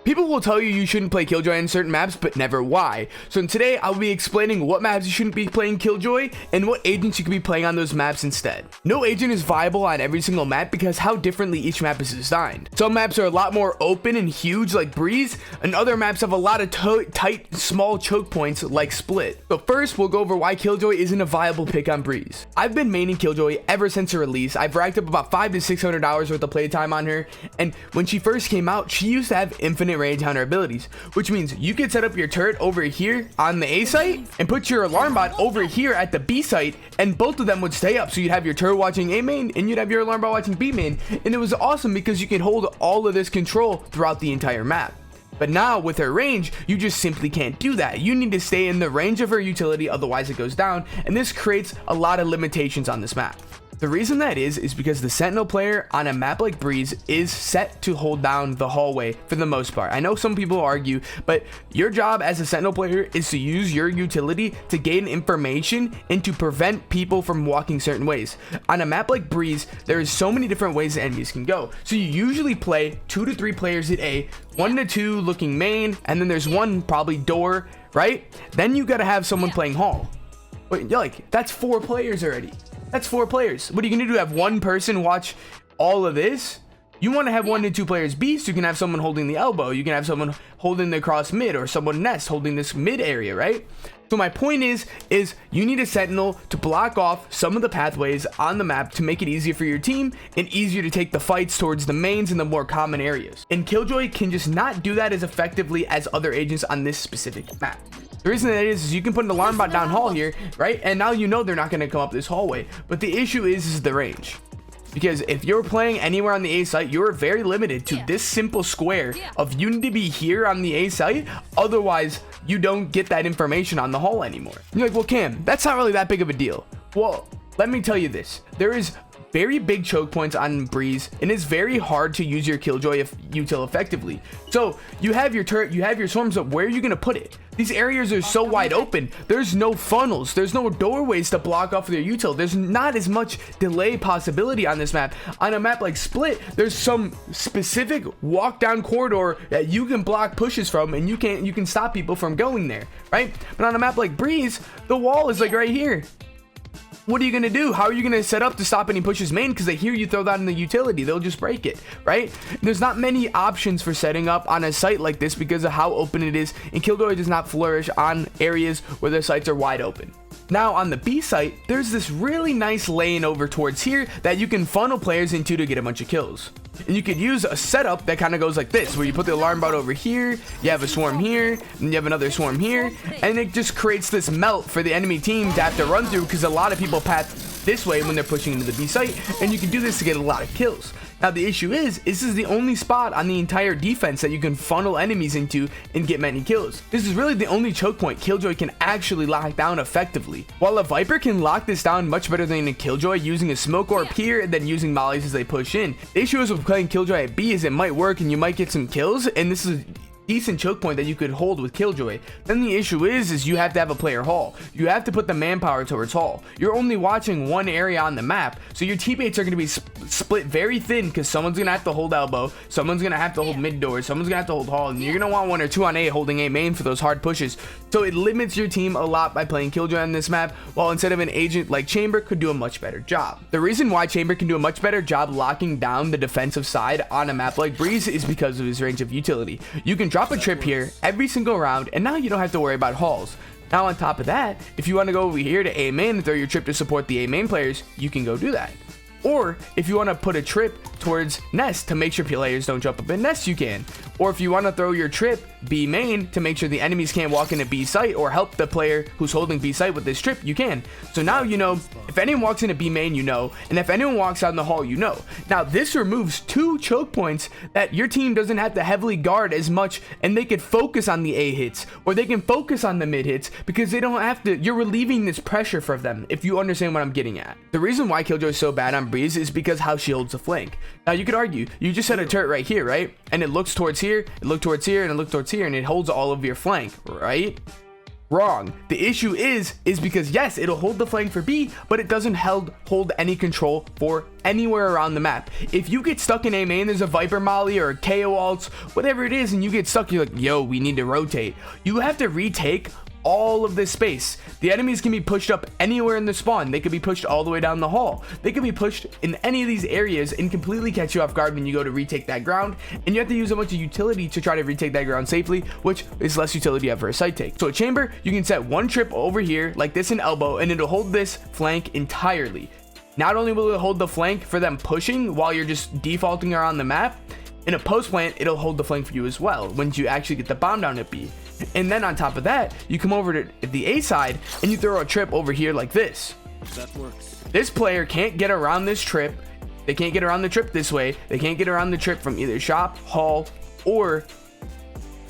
People will tell you you shouldn't play Killjoy on certain maps, but never why. So today I'll be explaining what maps you shouldn't be playing Killjoy and what agents you could be playing on those maps instead. No agent is viable on every single map because how differently each map is designed. Some maps are a lot more open and huge like Breeze, and other maps have a lot of tight, small choke points like Split. So first, we'll go over why Killjoy isn't a viable pick on Breeze. I've been maining Killjoy ever since her release. I've racked up about $500 to $600 worth of playtime on her, and when she first came out, she used to have infinite range on her abilities, which means you could set up your turret over here on the A site and put your alarm bot over here at the B site, and both of them would stay up. So you'd have your turret watching A main and you'd have your alarm bot watching B main, and it was awesome because you could hold all of this control throughout the entire map. But now with her range, you just simply can't do that. You need to stay in the range of her utility, otherwise it goes down, and this creates a lot of limitations on this map. The reason that is because the Sentinel player on a map like Breeze is set to hold down the hallway for the most part. I know some people argue, but your job as a Sentinel player is to use your utility to gain information and to prevent people from walking certain ways. On a map like Breeze, there is so many different ways the enemies can go. So you usually play 2 to 3 players at A, 1 to 2 looking main, and then there's one probably door, right? Then you gotta have someone playing hall. But you're like, that's 4 players already. That's 4 players. What are you gonna do? Have one person watch all of this? You want to have 1 to 2 players B, so you can have someone holding the elbow, you can have someone holding the cross mid, or someone nest holding this mid area, right? So my point is you need a Sentinel to block off some of the pathways on the map to make it easier for your team and easier to take the fights towards the mains and the more common areas. And Killjoy can just not do that as effectively as other agents on this specific map. The reason that is you can put an alarm bot down hall here, right? And now you know they're not going to come up this hallway. But the issue is the range. Because if you're playing anywhere on the A site, you're very limited to this simple square of you need to be here on the A site. Otherwise, you don't get that information on the hall anymore. You're like, well, Cam, that's not really that big of a deal. Well, let me tell you this. There is very big choke points on Breeze, and it's very hard to use your Killjoy util effectively. So you have your turret, you have your swarms, but where are you going to put it? These areas are so wide open. There's no funnels, there's no doorways to block off their util. There's not as much delay possibility on this map. On a map like Split, there's some specific walk down corridor that you can block pushes from, and you can stop people from going there, right? But on a map like Breeze, the wall is like right here. What are you going to do? How are you going to set up to stop any pushes main? Because they hear you throw that in the utility, they'll just break it, right? There's not many options for setting up on a site like this because of how open it is, and Killjoy does not flourish on areas where the sites are wide open. Now on the B site, there's this really nice lane over towards here that you can funnel players into to get a bunch of kills. And you could use a setup that kind of goes like this, where you put the alarm bot over here, you have a swarm here, and you have another swarm here, and it just creates this melt for the enemy team to have to run through, because a lot of people path this way when they're pushing into the B site, and you can do this to get a lot of kills. Now the issue is this is the only spot on the entire defense that you can funnel enemies into and get many kills. This is really the only choke point Killjoy can actually lock down effectively. While a Viper can lock this down much better than a Killjoy using a smoke orb here and then using mollies as they push in, the issue is with playing Killjoy at B is it might work and you might get some kills, and this is decent choke point that you could hold with Killjoy. Then the issue is you have to have a player hall. You have to put the manpower towards hall. You're only watching one area on the map, so your teammates are going to be split very thin, because someone's going to have to hold elbow, someone's going to have to hold mid door, someone's going to have to hold hall, and you're going to want 1 or 2 on A holding A main for those hard pushes. So it limits your team a lot by playing Killjoy on this map, while instead of an agent like CaMbCaMb could do a much better job. The reason why CaMbCaMb can do a much better job locking down the defensive side on a map like Breeze is because of his range of utility. You can drop a trip here every single round, and now you don't have to worry about halls. Now on top of that, if you want to go over here to A main and throw your trip to support the A main players, you can go do that. Or if you want to put a trip towards nest to make sure players don't jump up in nest, you can. Or if you want to throw your trip B main to make sure the enemies can't walk into B site or help the player who's holding B site with this trip, you can. So now you know if anyone walks into B main, you know, and if anyone walks out in the hall, you know. Now this removes 2 choke points that your team doesn't have to heavily guard as much, and they could focus on the A hits, or they can focus on the mid hits, because they don't have to. You're relieving this pressure for them, if you understand what I'm getting at. The reason why Killjoy is so bad on Breeze is because how she holds the flank. Now you could argue, you just set a turret right here, right? And it looks towards here, it looked towards here, and it looked towards here, and it holds all of your flank, right? Wrong. The issue is because yes, it'll hold the flank for B, but it doesn't hold any control for anywhere around the map. If you get stuck in A main, there's a Viper Molly or a KO ults, whatever it is, and you get stuck, you're like, yo, we need to rotate. You have to retake all of this space. The enemies can be pushed up anywhere in the spawn. They could be pushed all the way down the hall. They could be pushed in any of these areas and completely catch you off guard when you go to retake that ground, and you have to use a bunch of utility to try to retake that ground safely, which is less utility ever a side take. So a chamber, you can set one trip over here like this in elbow, and it'll hold this flank entirely. Not only will it hold the flank for them pushing while you're just defaulting around the map, in a post plant it'll hold the flank for you as well once you actually get the bomb down at B. And then on top of that, you come over to the A side and you throw a trip over here like this. That works. This player can't get around this trip. They can't get around the trip this way. They can't get around the trip from either shop, hall, or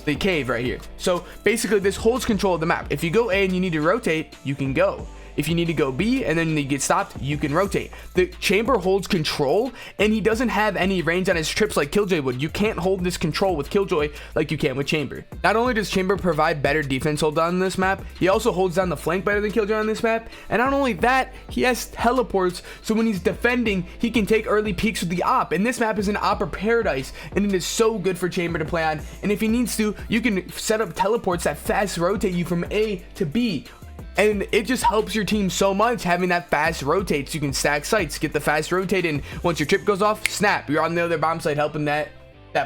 the cave right here. So basically this holds control of the map. If you go A and you need to rotate, you can go. If you need to go B and then you get stopped, you can rotate. The chamber holds control, and he doesn't have any range on his trips like Killjoy would. You can't hold this control with Killjoy like you can with Chamber. Not only does Chamber provide better defense hold on this map, he also holds down the flank better than Killjoy on this map. And not only that, he has teleports, so when he's defending, he can take early peeks with the op. And this map is an opper paradise, and it is so good for Chamber to play on. And if he needs to, you can set up teleports that fast rotate you from A to B. And it just helps your team so much having that fast rotate, so you can stack sites, get the fast rotate, and once your trip goes off, snap, you're on the other bomb site helping that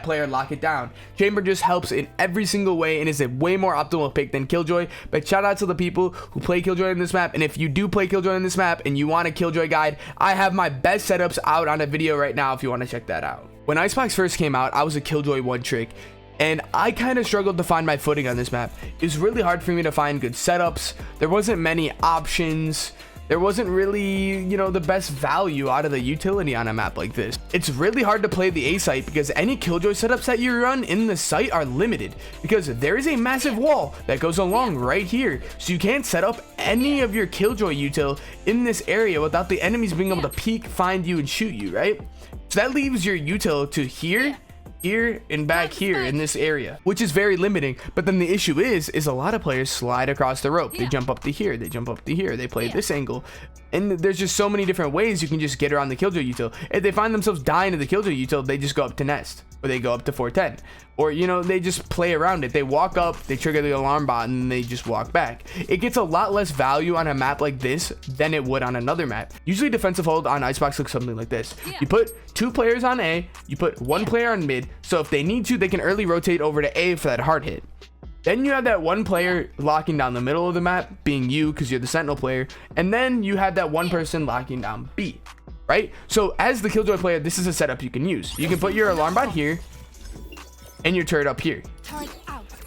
player lock it down. Chamber just helps in every single way and is a way more optimal pick than Killjoy. But shout out to the people who play Killjoy in this map, and if you do play Killjoy in this map and you want a Killjoy guide, I have my best setups out on a video right now if you want to check that out. When ICEBOX first came out, I was a Killjoy one trick, and I kind of struggled to find my footing on this map. It was really hard for me to find good setups. There wasn't many options. There wasn't really, the best value out of the utility on a map like this. It's really hard to play the A site because any Killjoy setups that you run in the site are limited because there is a massive wall that goes along right here. So you can't set up any of your Killjoy util in this area without the enemies being able to peek, find you, and shoot you, right? So that leaves your util to here and back here in this area, which is very limiting. But then the issue is a lot of players slide across the rope. They jump up to here, they jump up to here, they play this angle, and there's just so many different ways you can just get around the Killjoy util. If they find themselves dying to the Killjoy util, they just go up to nest, or they go up to 410, or they just play around it. They walk up, they trigger the alarm bot, and they just walk back. It gets a lot less value on a map like this than it would on another map. Usually defensive hold on ICEBOX looks something like this. You put 2 players on A, you put 1 player on mid, so if they need to, they can early rotate over to A for that hard hit. Then you have that 1 player locking down the middle of the map, being you because you're the sentinel player, and then you have that 1 person locking down B, right? So as the Killjoy player, this is a setup you can use. You can put your alarm bot here and your turret up here.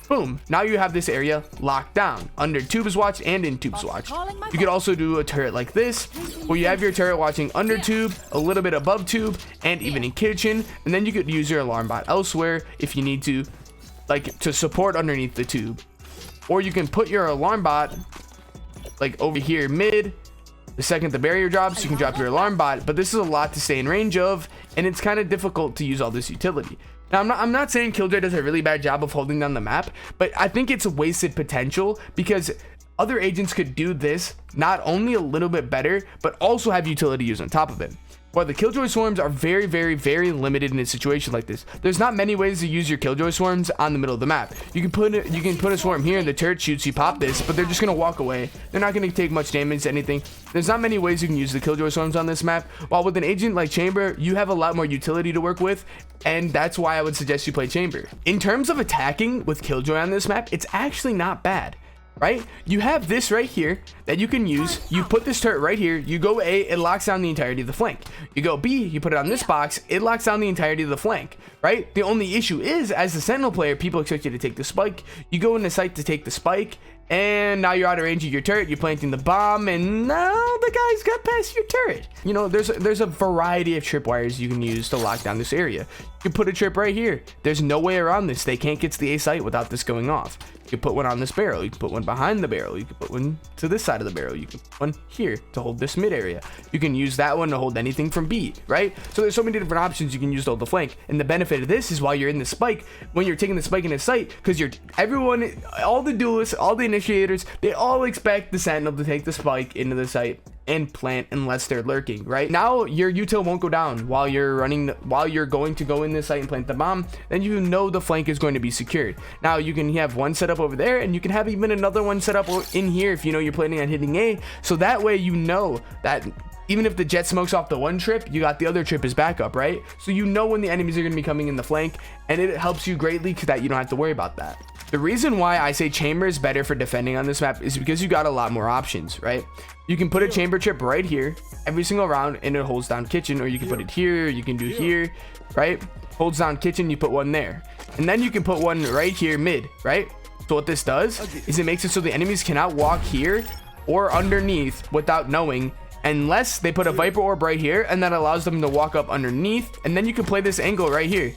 Boom, now you have this area locked down under tubes watch and in tubes watch. You could also do a turret like this where you have your turret watching under tube, a little bit above tube, and even in kitchen, and then you could use your alarm bot elsewhere if you need to, like to support underneath the tube. Or you can put your alarm bot like over here mid. The second the barrier drops, you can drop your alarm bot, but this is a lot to stay in range of, and it's kind of difficult to use all this utility. Now, I'm not saying Killjoy does a really bad job of holding down the map, but I think it's a wasted potential because other agents could do this not only a little bit better, but also have utility use on top of it. While the Killjoy swarms are very, very, very limited in a situation like this, there's not many ways to use your Killjoy swarms on the middle of the map. You can put a swarm here and the turret shoots, you pop this, but they're just gonna walk away. They're not gonna take much damage to anything. There's not many ways you can use the Killjoy swarms on this map. While with an agent like Chamber, you have a lot more utility to work with, and that's why I would suggest you play Chamber. In terms of attacking with Killjoy on this map, it's actually not bad. Right, you have this right here that you can use. You put this turret right here, you go A, it locks down the entirety of the flank. You go B, you put it on this box, it locks down the entirety of the flank, right? The only issue is, as the sentinel player, people expect you to take the spike. You go in the site to take the spike, and now you're out of range of your turret, you're planting the bomb, and now the guy's got past your turret. There's a variety of tripwires you can use to lock down this area. You can put a trip right here. There's no way around this. They can't get to the A site without this going off. You can put one on this barrel, you can put one behind the barrel, you can put one to this side of the barrel, you can put one here to hold this mid area. You can use that one to hold anything from B, right? So there's so many different options you can use to hold the flank. And the benefit of this is while you're in the spike, when you're taking the spike in a site, because all the duelists, all the initiators, they all expect the sentinel to take the spike into the site and plant unless they're lurking. Right now your util won't go down while you're going to go in this site and plant the bomb. Then you know the flank is going to be secured. Now you can have one set up over there, and you can have even another one set up in here if you know you're planning on hitting A, so that way you know that even if the jet smokes off the one trip, you got the other trip as backup, right? So you know when the enemies are going to be coming in the flank, and it helps you greatly so that you don't have to worry about that. The reason why I say chamber is better for defending on this map is because you got a lot more options, right? You can put a chamber trip right here every single round and it holds down kitchen, or you can put it here, you can do here, right? Holds down kitchen, you put one there, and then you can put one right here mid, right? So what this does is it makes it so the enemies cannot walk here or underneath without knowing, unless they put a viper orb right here, and that allows them to walk up underneath. And then you can play this angle right here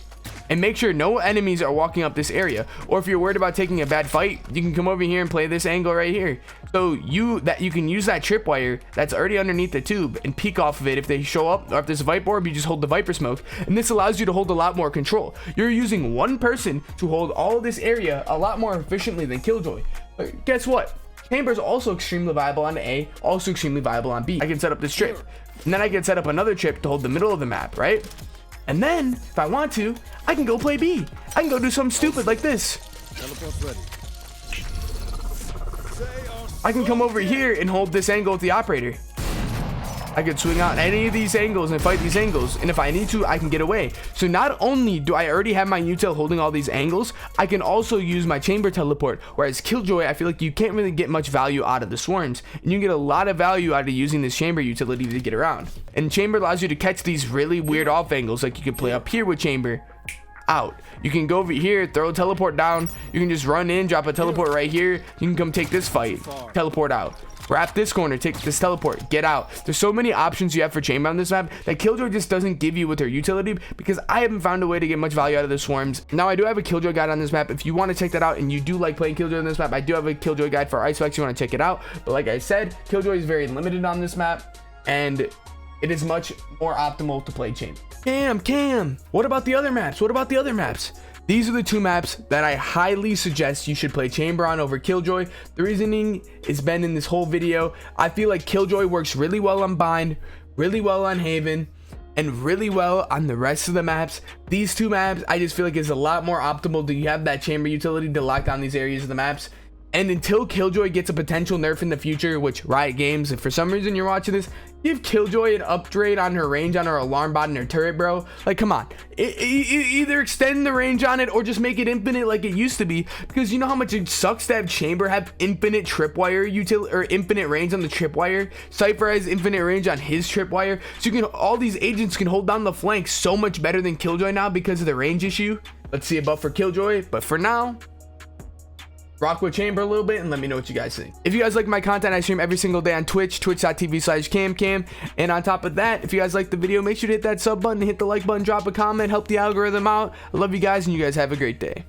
and make sure no enemies are walking up this area. Or if you're worried about taking a bad fight, you can come over here and play this angle right here, so you can use that tripwire that's already underneath the tube and peek off of it if they show up. Or if there's a viper orb, you just hold the viper smoke, and this allows you to hold a lot more control. You're using one person to hold all this area a lot more efficiently than Killjoy. But guess what? Chamber is also extremely viable on A, also extremely viable on B. I can set up this trip, and then I can set up another trip to hold the middle of the map, right? And then, if I want to, I can go play B. I can go do something stupid like this. I can come over here and hold this angle with the operator. I could swing out any of these angles and fight these angles, and if I need to, I can get away. So not only do I already have my util holding all these angles, I can also use my chamber teleport. Whereas Killjoy, I feel like you can't really get much value out of the swarms, and you get a lot of value out of using this chamber utility to get around. And chamber allows you to catch these really weird off angles, like you can play up here with chamber, out. You can go over here, throw a teleport down. You can just run in, drop a teleport right here. You can come take this fight, teleport out. Wrap this corner, take this teleport, get out. There's so many options you have for chamber on this map that Killjoy just doesn't give you with her utility, because I haven't found a way to get much value out of the swarms. Now I do have a Killjoy guide on this map. If you want to check that out and you do like playing Killjoy on this map, I do have a Killjoy guide for ICEBOX. You want to check it out. But like I said, Killjoy is very limited on this map, and it is much more optimal to play chamber. CaMbCaMb. What about the other maps? These are the two maps that I highly suggest you should play chamber on over Killjoy. The reasoning has been in this whole video. I feel like Killjoy works really well on Bind, really well on Haven, and really well on the rest of the maps. These two maps, I just feel like is a lot more optimal to have that chamber utility to lock down these areas of the maps. And until Killjoy gets a potential nerf in the future, which Riot Games, if for some reason you're watching this, give Killjoy an upgrade on her range on her alarm bot and her turret, bro. Like, come on. Either extend the range on it or just make it infinite like it used to be, because you know how much it sucks to have chamber have infinite tripwire utility or infinite range on the tripwire. Cypher has infinite range on his tripwire, so you can, all these agents can hold down the flank so much better than Killjoy now because of the range issue. Let's see a buff for Killjoy, but for now, rock with chamber a little bit and let me know what you guys think. If you guys like my content, I stream every single day on Twitch, twitch.tv/CaMbCaMb. And on top of that, if you guys like the video, make sure to hit that sub button, hit the like button, drop a comment, help the algorithm out. I love you guys, and you guys have a great day.